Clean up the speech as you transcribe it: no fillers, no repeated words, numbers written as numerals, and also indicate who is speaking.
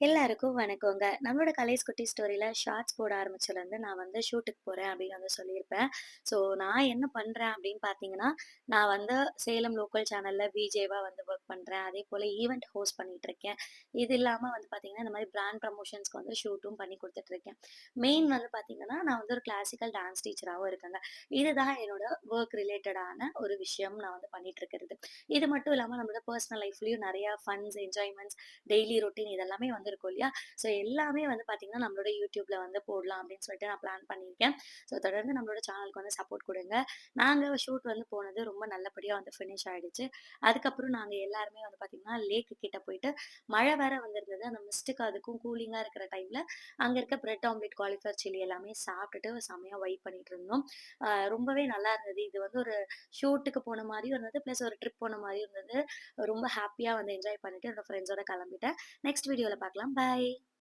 Speaker 1: எல்லாருக்கும் வணக்கங்க. நம்மளோட கலேஸ் குட்டி ஸ்டோரியில ஷார்ட்ஸ் போட ஆரம்பிச்சதுலருந்து நான் ஷூட்டுக்கு போறேன் அப்படின்னு சொல்லியிருப்பேன். ஸோ நான் என்ன பண்றேன் அப்படின்னு பார்த்தீங்கன்னா, நான் சேலம் லோக்கல் சேனல்ல விஜேவா வொர்க் பண்றேன். அதேபோல ஈவென்ட் ஹோஸ்ட் பண்ணிட்டுருக்கேன். இது இல்லாம பார்த்தீங்கன்னா, இந்த மாரி பிராண்ட் ப்ரமோஷன்ஸ்க்கு ஷூட்டும் பண்ணி குடுத்துட்டுருக்கேன். மெயின் பார்த்தீங்கன்னா, நான் ஒரு கிளாசிக்கல் டான்ஸ் டீச்சராவும் இருக்கேங்க. இதுதான் என்னோட வொர்க் ரிலேட்டடான ஒரு விஷயம் நான் பண்ணிட்டு இருக்கிறது. இது மட்டும் இல்லாம நம்மளோட பெர்சனல் லைஃப்லயும் நெறைய ஃபன்ஸ், என்ஜாய்மென்ட்ஸ், டெய்லி ரொட்டீன் இதெல்லாமே இருக்கும் இல்லையா? ஸோ எல்லாமே பார்த்தீங்கன்னா, நம்மளோட YouTubeல போடலாம் அப்படின்னு சொல்லிட்டு நான் பிளான் பண்ணியிருக்கேன். ஸோ தொடர்ந்து நம்மளோட சேனலுக்கு சப்போர்ட் குடுங்க. நாங்க ஷூட் போனது ரொம்ப நல்லபடியா ஃபினிஷ் ஆயிடுச்சு. அதுக்கப்புறம் நாங்க எல்லாருமே பார்த்தீங்கன்னா, லேக் கிட்ட போயிட்டு மழை வேற வந்திருந்தது. அந்த மிஸ்ட்டுக்கு அதுக்கும் கூலிங்கா இருக்கிற டைம்ல, அங்க இருக்க பிரெட் ஆம்லெட், காலிஃப்ளவர் சில்லி எல்லாமே சாப்பிட்டுட்டு செம்மையா வைப் பண்ணிட்டு இருந்தோம். ரொம்பவே நல்லா இருந்தது. இது ஒரு ஷூட்டுக்கு போன மாரியும் இருந்தது. பிளஸ் ஒரு ட்ரிப் போன மாரியும் இருந்தது. ரொம்ப ஹேப்பியா என்ஜாய் பண்ணிட்டு என்னோட ஃப்ரெண்ட்ஸோட கிளம்பிட்டேன். நெக்ஸ்ட் வீடியோல பார்க்கலாம். பாய்.